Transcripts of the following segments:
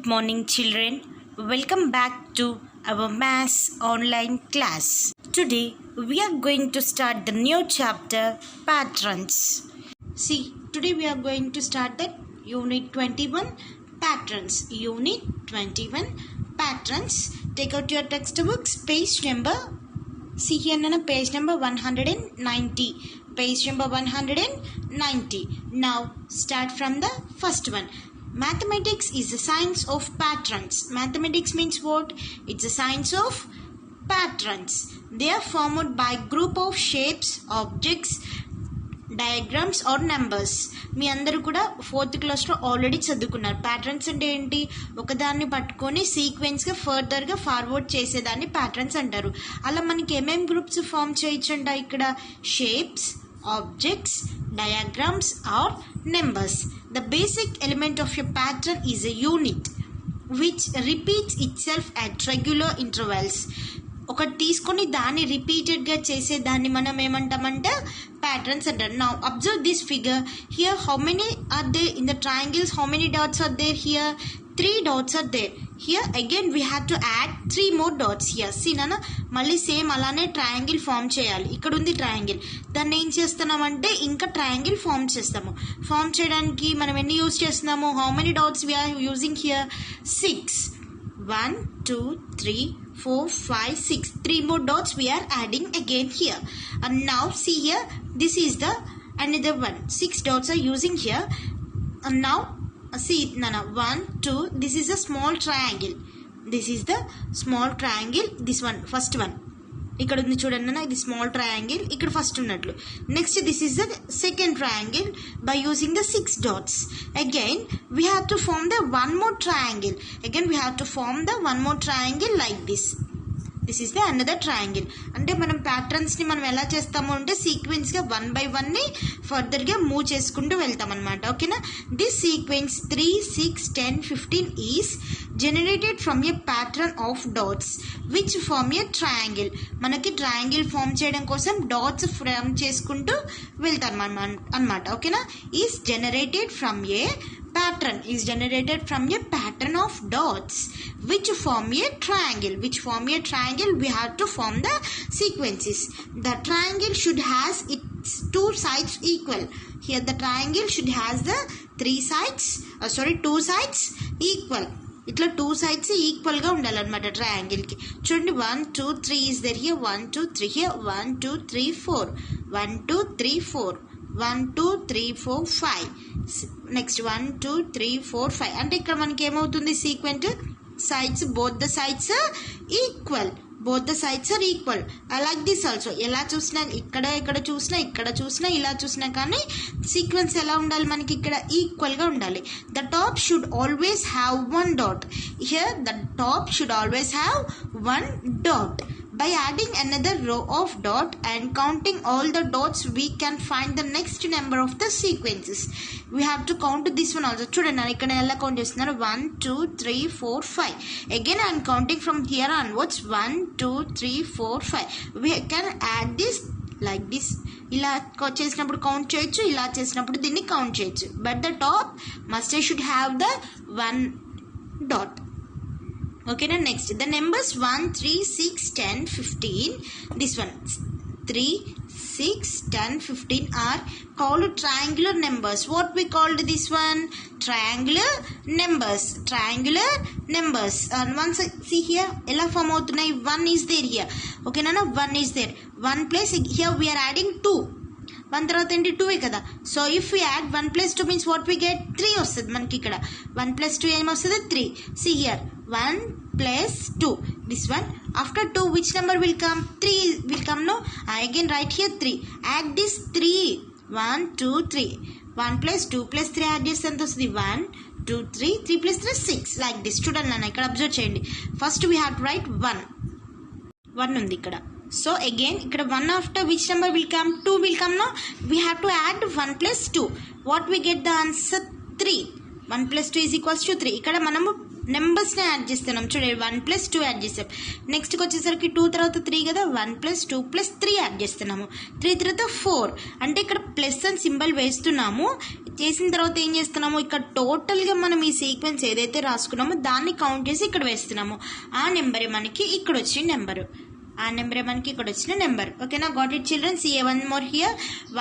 Good morning, children. Welcome back to our maths online class. Today we are going to start the new chapter, patterns. See, today we are going to start the unit 21, patterns. Unit 21, patterns. Take out your textbooks, page number. See here, Nana, page number 190. Page number 190. Now start from the first one. Mathematics is the science of patterns. Mathematics means what? It's the science of patterns. They are formed by group of shapes, objects, diagrams or numbers. మీ అందరూ కూడా 4th క్లాస్లో already చదువుకున్నారు. Patterns అంటే ఏంటి? ఒకదాన్ని పట్టుకొని సీక్వెన్స్గా ఫర్దర్గా ఫార్వర్డ్ చేసేదాన్ని ప్యాటర్న్స్ అంటారు. అలా మనకి ఏమేమి గ్రూప్స్ ఫామ్ చేయొచ్చంట ఇక్కడ? Shapes, objects, diagrams or numbers. The basic element of a pattern is a unit which repeats itself at regular intervals. ఒకటి తీసుకొని దాన్ని రిపీటెడ్గా చేసే దాన్ని మనం ఏమంటామంటే patterns అంటారు. Now observe this figure. Here how many are there in the triangles? How many dots are there here? 3 dots are there. Here again we have to add 3 more dots here. See nana, మళ్ళీ same అలానే triangle form చేయాలి. ఇక్కడ ఉంది triangle, దాన్ని ఏం చేస్తున్నామంటే ఇంకా triangle form చేస్తాము. ఫామ్ చేయడానికి మనం ఎన్ని యూజ్ చేస్తున్నాము? How many dots we are using here? 6. 1 2 3 4 5 6. 3 more dots we are adding again here. And now see here, this is the another one. 6 dots are using here. And now see nana, 1 2, this is a small triangle. This is the small triangle. This one, first one ఇక్కడ ఉంది చూడండి అన్న, ఇది small triangle, ఇక్కడ first ఉన్నట్లు. Next this is the second triangle by using the 6 dots. Again we have to form the one more triangle. Again we have to form the one more triangle like this. This is the another triangle. అంటే మనం ప్యాటర్న్స్ని మనం ఎలా చేస్తాము అంటే సీక్వెన్స్గా 1 by 1ని ఫర్దర్గా move చేసుకుంటూ వెళ్తాం అనమాట. ఓకేనా? This sequence 3 6 10 15 is generated from a pattern of dots which form a triangle. మనకి ట్రయాంగిల్ ఫామ్ చేయడం కోసం డాట్స్ ఫామ్ చేసుకుంటూ వెళ్తాం అనమాట. ఓకేనా? Is generated from a pattern, is generated from a pattern of dots which form a triangle. We have to form the sequences. The triangle should has its 2 sides equal. Here the triangle should has the 2 sides equal. ఇట్లా 2 sides ఈక్వల్గా ఉండాలన్నమాట ట్రయాంగిల్కి. చూడండి 1 2 3 is there here, 1 2 3 here, 1 2 3 4, 1 2 3 4, 1 2 3 4 5. Next 1 2 3 4 5. అంటే ఇక్కడ మనకి ఏమవుతుంది? Sequent sides, both the sides equal. I like this also. ఎలా చూసినా ఇక్కడ చూసినా ఇలా చూసినా కానీ సీక్వెన్స్ ఎలా ఉండాలి మనకి? ఇక్కడ ఈక్వల్గా ఉండాలి. The top should always have 1 dot. Here the top should always have 1 dot. By adding another row of dot and counting all the dots, we can find the next number of the sequences. We have to count this one also. చూడండి నేను ఇక్కడ ఎలా count చేస్తున్నాను? 1 2 3 4 5. Again I am counting from here onwards. 1 2 3 4 5. We can add this like this. ఇలా చేసినప్పుడు count చేయొచ్చు, ఇలా చేసినప్పుడు దీన్ని కౌంట్ చేయొచ్చు. But the top must should have the 1 dot. Okay, now next the numbers 1 3 6 10 15. This one 3 6 10 15 are called triangular numbers. What we called this one? Triangular numbers. And once see here ela form avutunnai, 1 is there here. Okay nana, 1 is there. 1 place here we are adding 2. 1 తర్వాత ఏంటి? 2 కదా. So if we add 1 + 2 means what we get? 3 వస్తుంది మనకి ఇక్కడ. 1 + 2 ఏమొస్తుంది? 3. See here 1 + 2. This one after 2 which number will come? 3 will come. No, again right here 3. Add this 3. 1 2 3. 1 + 2 + 3 add చేస్తే ఎంత వస్తుంది? 1 2 3. 3 + 3 6. Like this. చూడండి నాన్న, ఇక్కడ అబ్జర్వ్ చేయండి. First we have to right 1 ఉంది ఇక్కడ. So again ఇక్కడ 1 after which number will come? 2 will come. No, we have to add 1 + 2. What we get the answer? 3. 1 plus 2 is equals to 3. ఇక్కడ మనము నెంబర్స్ని add చేస్తున్నాం చూడండి. 1 plus 2 యాడ్ చేస్తాం. నెక్స్ట్కి వచ్చేసరికి 2 తర్వాత 3 కదా, 1 plus 2 plus 3 యాడ్ చేస్తున్నాము. 3 తర్వాత 4 అంటే ఇక్కడ ప్లస్ అని సింబల్ వేస్తున్నాము. చేసిన తర్వాత ఏం చేస్తున్నాము, ఇక్కడ టోటల్గా మనం ఈ సీక్వెన్స్ ఏదైతే రాసుకున్నామో దాన్ని కౌంట్ చేసి ఇక్కడ వేస్తున్నాము. ఆ నెంబరే మనకి ఇక్కడ వచ్చిన నెంబరు. ఆ నెంబరే మనకి ఇక్కడ వచ్చిన నెంబర్. ఓకేనా, got it children. See one more here.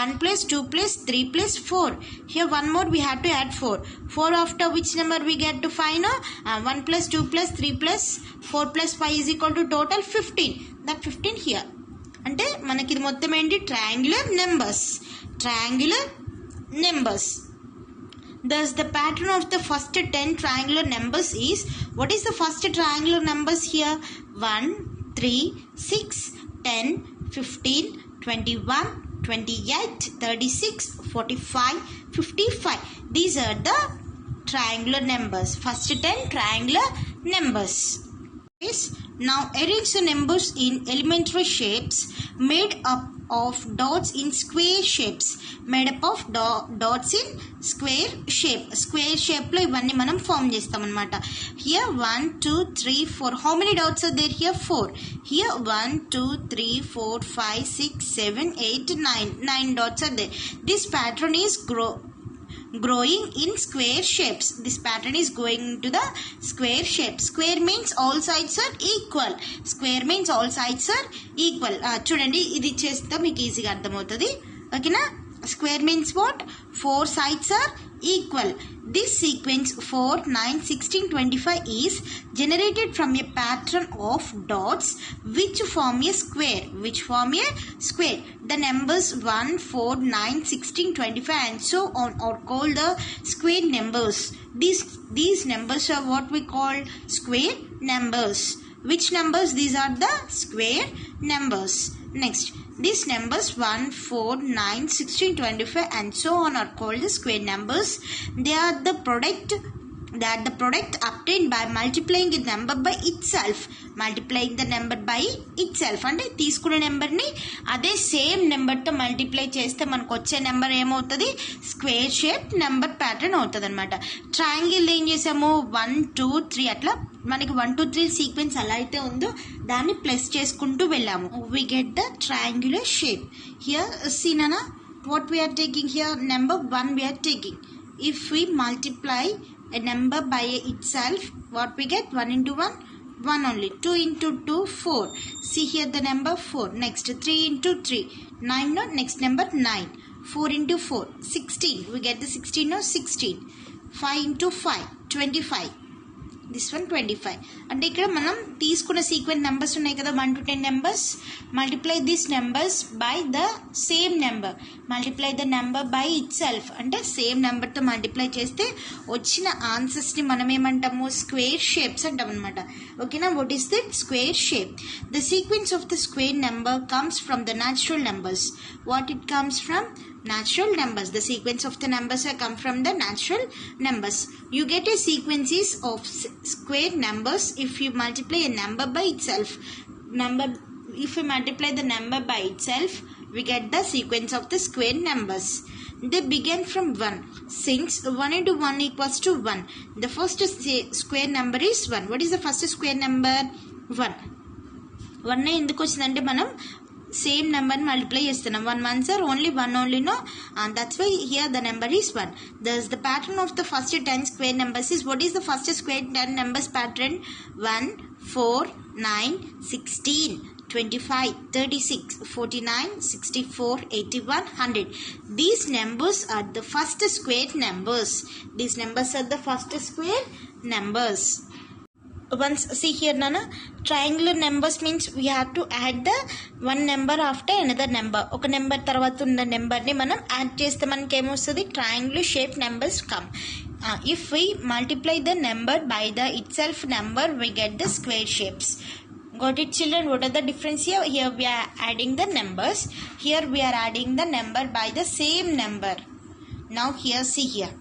1 plus 2 plus 3 plus 4. Here one more we have to add 4. 4 after which number we get to find? 1 plus 2 plus 3 plus 4 plus 5 is equal to total 15. That 15 here. అంటే మనకి ఇది మొత్తం ఏంటి, triangular numbers. Triangular numbers. Thus the pattern of the first 10 triangular numbers is, what is the first triangular numbers here? 1, 3, 6, 10, 15, 21, 28, 36, 45, 55. These are the triangular numbers. First 10 triangular numbers. Now arrange the numbers in elementary shapes made up of dots in square shapes. Made up of dots in square shape. Square shape lo ivanni manam form chestam anamata. Here 1 2 3 4. How many dots are there here? 4. Here 1 2 3 4 5 6 7 8 9. 9 dots are there. This pattern is growing in square shapes. This pattern is going into the square shape. Square means all sides are equal. Square means all sides are equal. చూడండి, ఇది చేస్తే మీకు ఈజీగా అర్థమవుతుంది. ఓకేనా, square means what? 4 sides are equal. This sequence 4 9 16 25 is generated from a pattern of dots which form a square. The numbers 1 4 9 16 25 and so on are called the square numbers. These numbers are what we call square numbers. Which numbers? These are the square numbers. Next, these numbers 1 4 9 16 25 and so on are called the square numbers. They are the product obtained by multiplying a number by itself. Multiplying the number by itself అంటే తీసుకునే నెంబర్ని అదే same నెంబర్తో multiply చేస్తే మనకు వచ్చే number ఏమవుతుంది, square shape number pattern అవుతుంది అనమాట. ట్రయాంగిల్ ఏం చేసాము, 1 2 3 అట్లా మనకి 1 2 3 సీక్వెన్స్ ఎలా అయితే ఉందో దాన్ని ప్లస్ చేసుకుంటూ వెళ్ళాము. We get the triangular shape. Here see nana, what we are taking here, number 1 we are taking. If we multiply a number by itself, what we get? 1 into 1 1 only. 2 into 2 4. See here the number 4. Next 3 into 3 9. No, next number 9. 4 into 4 16. We get the 16. No, 16. 5 into 5 25. This one 25. అంటే ఇక్కడ మనం తీసుకున్న sequence numbers ఉన్నాయి కదా, 1 to 10 numbers. Multiply this numbers by the same number. Multiply the number by it self అంటే same నెంబర్తో multiply చేస్తే వచ్చిన ఆన్సర్స్ని మనం ఏమంటాము, స్క్వేర్ షేప్స్ అంటాం అనమాట. ఓకేనా, what is that? Square shape. The sequence of the square number comes from the natural numbers. What it comes from? Natural numbers. The sequence of the numbers have come from the natural numbers. You get a sequences of square numbers if you multiply a number by itself. If we multiply the number by itself, we get the sequence of the square numbers. They begin from 1. Since 1 into 1 equals to 1, the first square number is 1. What is the first square number? 1. 1 ఎందుకు వచ్చిందంటే మనం same నెంబర్ని multiply చేస్తున్నాం. 1 1s are only 1 only, no, and that's why here the number is 1. Thus the pattern of the first 10 square numbers is, what is the first square 10 numbers pattern? 1 4 9 16 25 36 49 64 81 100. These numbers are the first square numbers. These numbers are the first square numbers. Once see here nana, triangular numbers means we have to add the one number after another number. ఒక number తర్వాత ఉన్న నెంబర్ని మనం add చేస్తే మనకి ఏమొస్తుంది, triangular shape numbers come. If we multiply the number by the itself number, we get the square shapes. Got it children? What are the difference here? Here we are adding the numbers. Here we are adding the number by the same number. Now here see here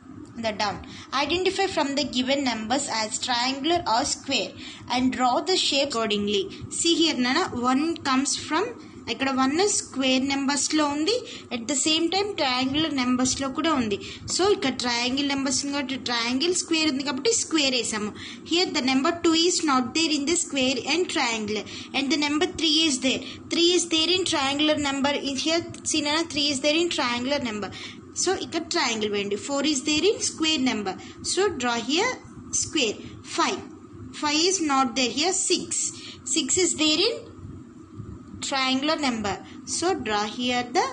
the down. Identify from the given numbers as triangular or square and draw the shape accordingly. See here nana, 1 comes from ఇక్కడ 1 square నెంబర్స్లో ఉంది, at the same time triangular నెంబర్స్లో కూడా ఉంది. So ఇక్కడ triangle numbers ఉంది కాబట్టి triangle, square ఉంది కాబట్టి స్క్వేర్ వేసాము. Here the number 2 is not there in the square and triangular, and the number 3 is there. 3 is there in triangular number. Here సీనా 3 is there in triangular number. So ఇక్కడ triangle వేయండి. 4 is there in square number. So draw here square. 5 is not there here. 6 is there in triangular number. So draw here the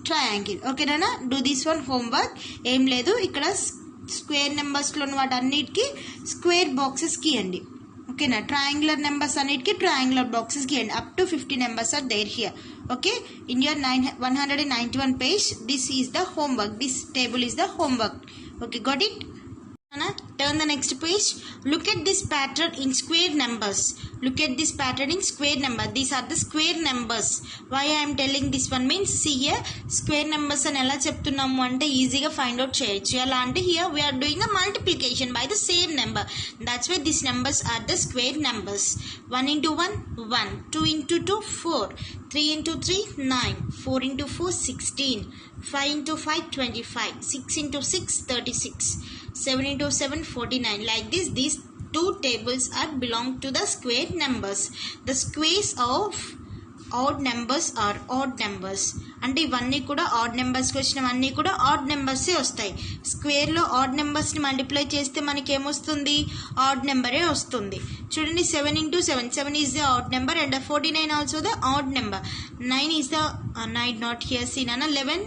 triangle. Okay nana, do this one homework. ఏం లేదు, ఇక్కడ square నెంబర్స్లో వాటన్నిటికీ square boxes గీయండి. ఓకేనా, triangular numbers అన్నిటికీ triangular boxes గీయండి. Up to 50 numbers are there here. Okay, in your 191 page, this is the homework. This table is the homework. Okay, got it? Turn the next page. Look at this pattern in square numbers. Look at this pattern in square number. These are the square numbers. Why I am telling this one means, see here, square numbers అని ఎలా చెప్తున్నాము అంటే ఈజీగా find out చేయొచ్చు. ఎలా అంటే here we are doing a multiplication by the same number. That's why these numbers are the square numbers. 1 into 1, 1. 2 into 2, 4. 3 into 3, 9. 4 into 4, 16. 5 into 5, 25. 6 into 6, 36. 7 into 7, 49. Like this, these two tables are belong to the square numbers. The squares of odd numbers are odd numbers. అంటే ఇవన్నీ కూడా add నెంబర్స్కి వచ్చినవన్నీ కూడా add నెంబర్సే వస్తాయి. స్క్వేర్లో add నెంబర్స్ని multiply చేస్తే మనకి ఏమొస్తుంది? Add నెంబరే వస్తుంది. చూడండి, 7 into 7. 7 is the odd number and 49 also the odd number. 9 is the 9 not here seen. 11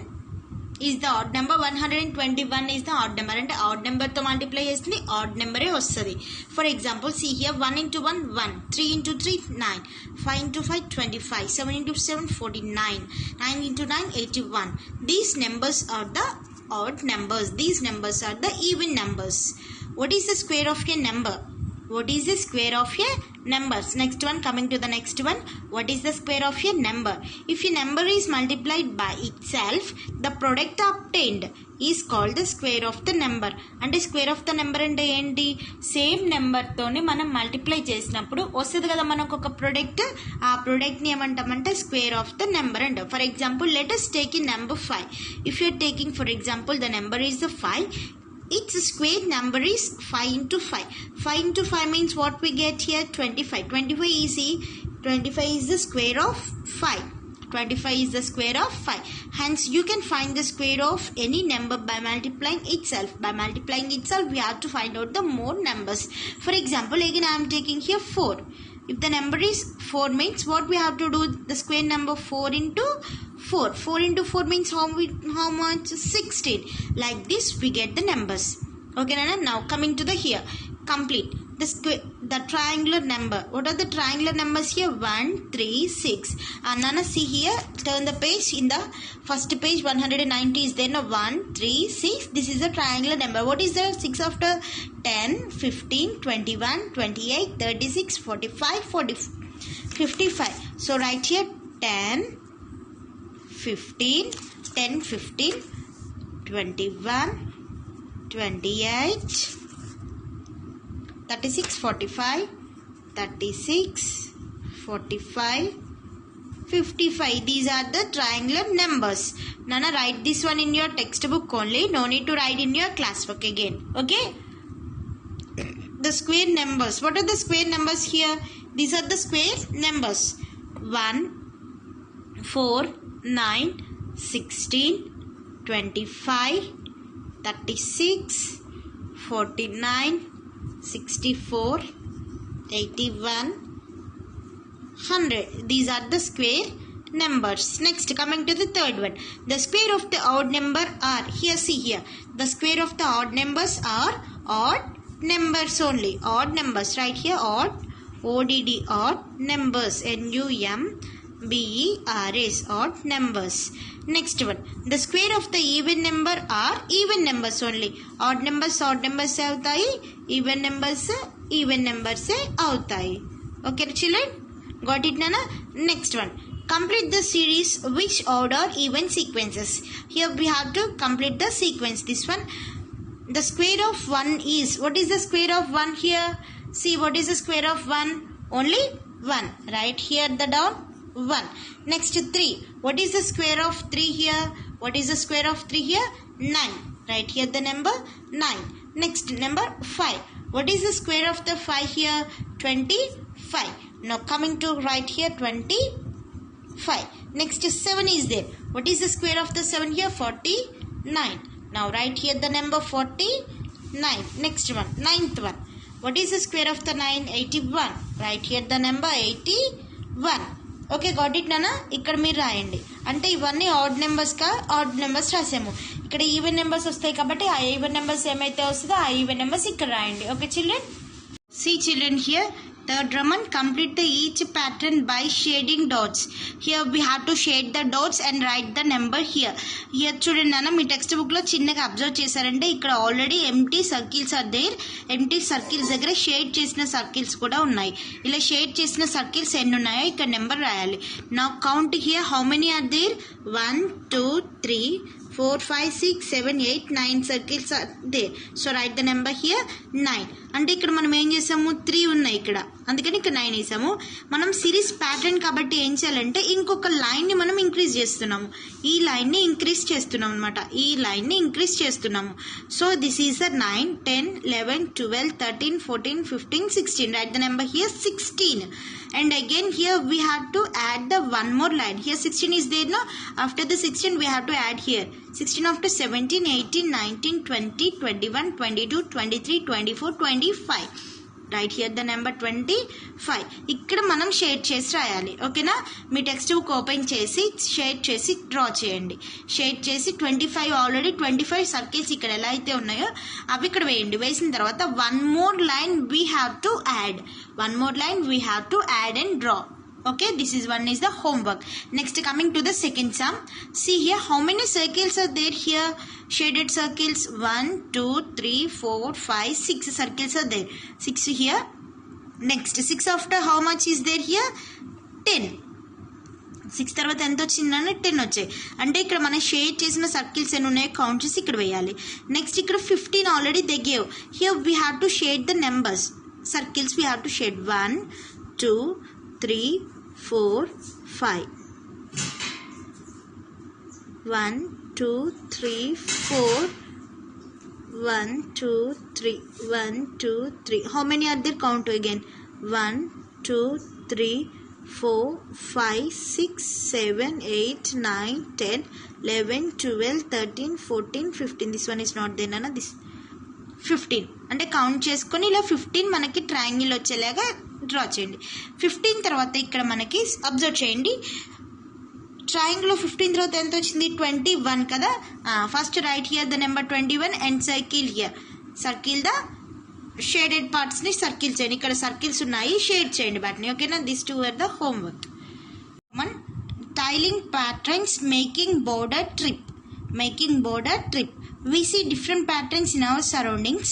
is the odd number. 121 is the odd number. అంటే ఆడ్ నెంబర్తో మల్టిప్లై చేస్తుంది ఆడ్ నెంబరే వస్తుంది. For example see here, 1 into 1, 1. 3 into 3, 9. 5 into 5, 25. 7 into 7, 49. 9 into 9, 81. These numbers are the odd numbers. These numbers are the even numbers. What is the square of a number? What is the square of a number? Next one, coming to the next one. What is the square of a number? If a number is multiplied by itself, the product obtained is called the square of the number. అంటే square of the number అంటే ఏంటి? Same నెంబర్తోని మనం multiply చేసినప్పుడు వస్తుంది కదా మనకు ఒక product. ఆ ప్రొడక్ట్ని ఏమంటామంటే స్క్వేర్ ఆఫ్ ద నెంబర్ అంటాం. For example, let us take in number 5. If you are taking, for example, the number is the 5. Its square number is 5 into 5. 5 into 5 means what we get here? 25. 25 easy. 25 is the square of 5. 25 is the square of 5. Hence, you can find the square of any number by multiplying itself. By multiplying itself, we have to find out the more numbers. For example, again I am taking here 4. If the number is 4 means what we have to do? The square number 4 into 4. 4 into 4 means how much? 16. Like this we get the numbers. Okay, Nana? Now coming to the here. Complete. The triangular number. What are the triangular numbers here? 1, 3, 6. And Nana, see here, turn the page. In the first page, 190 is there. No, 1, 3, 6. This is a triangular number. What is the 6 after? 10, 15, 21, 28, 36, 45, 55. So right here, 10, 15, 10, 15, 21, 28, 36, 45, 36, 45, 55. These are the triangular numbers. Nana, write this one in your textbook only. No need to write in your classwork again. Okay? The square numbers. What are the square numbers here? These are the square numbers. 1, 4, 9, 16, 25, 36, 49, 64, 81, 100. These are the square numbers. Next, coming to the third one. The square of the odd number are, here see here, the square of the odd numbers are odd numbers only. Odd numbers, right here, odd, ODD, odd numbers, NUMBERS, odd numbers. Next one, the square of the even number are even numbers only. Odd numbers అవుతాయి, even numbers అవుతాయి. Okay children, got it Nana? Next one, complete the series which order even sequences. Here we have to complete the sequence. This one, the square of 1 is, what is the square of 1 here? See, what is the square of 1? Only 1. Right here the down 1. Next 3. What is the square of 3 here? What is the square of 3 here? 9. Write here the number 9. Next number 5. What is the square of the 5 here? 25. Now coming to write here 25. Next 7 is there. What is the square of the 7 here? 49. Now write here the number 49. Next one, 9th one. What is the square of the 9? 81. Write here the number 81. Okay got it నానా. ఇక్కడ మీరు రాయండి. అంటే ఇవన్నీ add నెంబర్స్గా odd numbers రాసాము. ఇక్కడ even numbers వస్తాయి కాబట్టి ఆ ఈవెన్ నెంబర్స్ ఏమైతే వస్తుందో ఆ ఈవెన్ నెంబర్స్ ఇక్కడ రాయండి. Okay children. See children here, third Raman, complete the each pattern by shading dots. Here we have to shade the dots and write the number here. Here చూడండి నాన్న, మీ text బుక్లో చిన్నగా observe చేశారంటే ఇక్కడ already empty circles are there. Empty circles దగ్గర shade చేసిన circles కూడా ఉన్నాయి. ఇలా షేడ్ చేసిన సర్కిల్స్ ఎన్ని ఉన్నాయో ఇక్కడ నెంబర్ రాయాలి. నా count here how many are there? 1 2 3 4 5 6 7 8 9 circles are there. So write the number here 9. అంటే ఇక్కడ మనం ఏం చేసాము? 3 ఉన్నాయి ఇక్కడ, అందుకని ఇక్కడ 9 వేసాము. మనం సిరీస్ ప్యాటర్న్ కాబట్టి ఏం చేయాలంటే ఇంకొక లైన్ని మనం ఇంక్రీజ్ చేస్తున్నాము. ఈ లైన్ని ఇంక్రీజ్ చేస్తున్నాం అనమాట. ఈ లైన్ని ఇంక్రీజ్ చేస్తున్నాము. So this is the 9 10 11 12 13 14 15 16. Write the number here 16. And again here we have to add the one more line. Here 16 is there, no? After the 16 we have to add here 16 after 17 18 19 20 21 22 23 24 25. Right here the number 25. ఇక్కడ మనం shade చేసి రాయాలి. ఓకేనా? మీ text book open చేసి shade చేసి draw చేయండి. Shade చేసి 25 already 25 circles ఇక్కడ ఎలా అయితే ఉన్నాయో అవి ఇక్కడ వేయండి. వేసిన తర్వాత one more line we have to add. One more line we have to add and draw. Okay, this is one is the homework. Next, coming to the second sum. See here, how many circles are there here? Shaded circles 1 2 3 4 5 6 circles are there. 6 here. Next, 6 after how much is there here? 10. 6 తర్వాత ఎంత వచ్చిందని 10 వచ్చాయి. అంటే ఇక్కడ మనం shade చేసిన circles ఎన్ని ఉన్నాయో కౌంట్ చేసి ఇక్కడ వేయాలి. నెక్స్ట్ ఇక్కడ 15 already they gave. Here we have to shade the numbers. Circles we have to shade 1 2 3 4 5. 1 2 3 4 1 2 3 1 2 3. How many are there? Count again. 1 2 3 4 5 6 7 8 9 10 11 12 13 14 15. This one is not there, nana. This 15 అంటే count చేసుకొని ఇలా 15 మనకి triangle వచ్చేలాగా draw చేయండి. 15 తర్వాత ఇక్కడ మనకి observe చేయండి, ట్రయాంగిల్లో 15 తర్వాత ఎంత వచ్చింది? 21 కదా. First write here the number 21 and circle here. Circle the shaded పార్ట్స్ని సర్కిల్ చేయండి. ఇక్కడ సర్కిల్స్ ఉన్నాయి, షేడ్ చేయండి వాటిని. ఓకేనా? This two are the homework. Tiling patterns making border trip. Making border trip. We see different patterns in our surroundings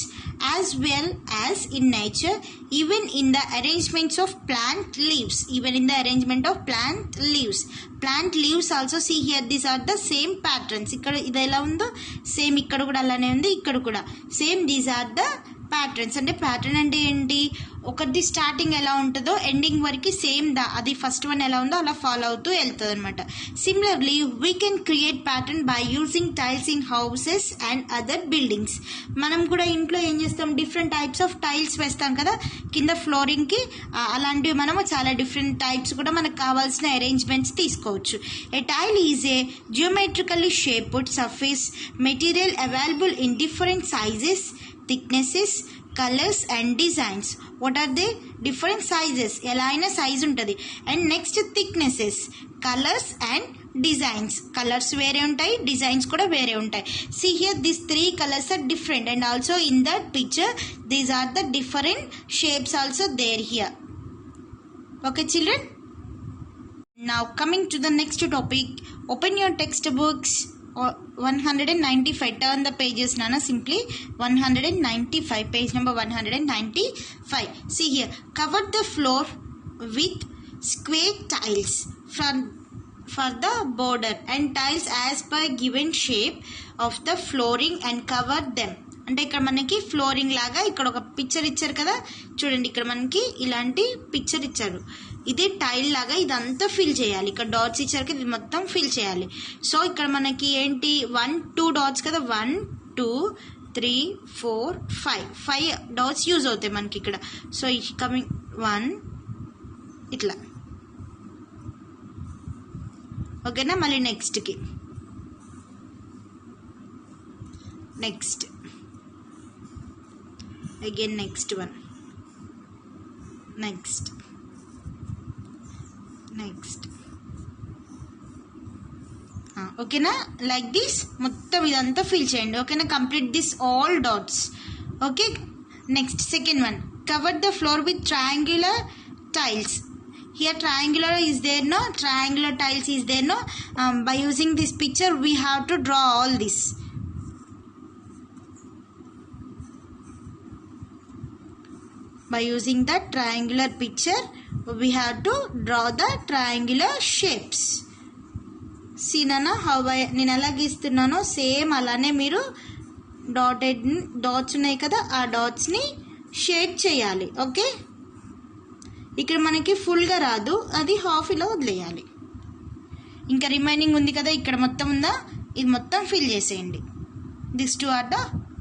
as well as in nature, even in the arrangements of plant leaves. Even in the arrangement of plant leaves. Plant leaves also, see here, these are the same patterns. ఇక్కడ ఇది ఎలా ఉందో same ఇక్కడ కూడా అలానే ఉంది, ఇక్కడ కూడా same. These are the patterns. అంటే ప్యాటర్న్ అంటే ఏంటి? ఒకటి స్టార్టింగ్ ఎలా ఉంటుందో ఎండింగ్ వరకు సేమ్ అది ఫస్ట్ వన్ ఎలా ఉందో అలా ఫాలో అవుతూ వెళ్తుంది అనమాట. Similarly we can create pattern by using tiles in houses and other buildings. మనం కూడా ఇంట్లో ఏం చేస్తాం? డిఫరెంట్ టైప్స్ ఆఫ్ టైల్స్ వేస్తాం కదా కింద ఫ్లోరింగ్కి. అలాంటివి మనము చాలా డిఫరెంట్ టైప్స్ కూడా మనకు కావాల్సిన అరేంజ్మెంట్స్ తీసుకోవచ్చు. A tile is a geometrically shaped surface material available in different sizes, thicknesses, colors and designs. What are they? Different sizes. ఎలా అయినా సైజ్ ఉంటుంది. And next thicknesses, colours and designs. Colours వేరే ఉంటాయి, designs కూడా వేరే ఉంటాయి. See here, these 3 colors are different and also in that picture these are the different shapes also there here. Okay children? Now coming to the next topic, open your textbooks. 195. Turn the pages, nana. Simply 195. Page number 195. See here, cover the floor with square tiles for the border and tiles as per given shape of the flooring and cover them. అంటే ఇక్కడ మనకి flooring లాగా ఇక్కడ ఒక picture ఇచ్చారు కదా చూడండి. ఇక్కడ మనకి ఇలాంటి పిక్చర్ ఇచ్చారు. ఇది టైల్ లాగా ఇదంతా ఫిల్ చేయాలి. ఇక్కడ డాట్స్ ఇచ్చారు కదా, ఇది మొత్తం ఫిల్ చేయాలి. సో ఇక్కడ మనకి ఏంటి 1 2 డాట్స్ కదా, 1 2 3 4 5 డాట్స్ యూజ్ అవుతాయి మనకి ఇక్కడ. సో కమింగ్ 1 ఇట్లా, ఓకేనా. మళ్ళీ నెక్స్ట్కి, next again next one, next next, ఓకేనా. లైక్ దిస్ మొత్తం ఇదంతా ఫిల్ చేయండి, ఓకేనా. Complete this all dots, okay. Next second one, cover the floor with triangular tiles. Here triangular is there, no? Triangular tiles is there, no? By using this picture we have to draw all this. By using the triangular picture we have to draw the triangular shapes. See nana how నేను ఎలా గీస్తున్నానో same అలానే మీరు dots ఉన్నాయి కదా, ఆ డాట్స్ని shade చేయాలి, okay. ఇక్కడ మనకి ఫుల్గా రాదు, అది హాఫ్ ఇలా వదిలేయాలి. ఇంకా రిమైనింగ్ ఉంది కదా, ఇక్కడ మొత్తం ఉందా, ఇది మొత్తం ఫిల్ చేసేయండి. This two are the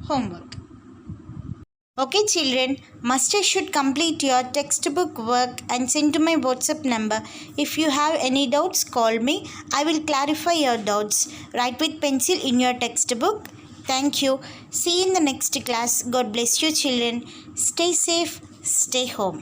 homework. Okay children, must you should complete your textbook work and send to my WhatsApp number. If you have any doubts, call me. I will clarify your doubts. Write with pencil in your textbook. Thank you. See you in the next class. God bless you children. Stay safe, stay home.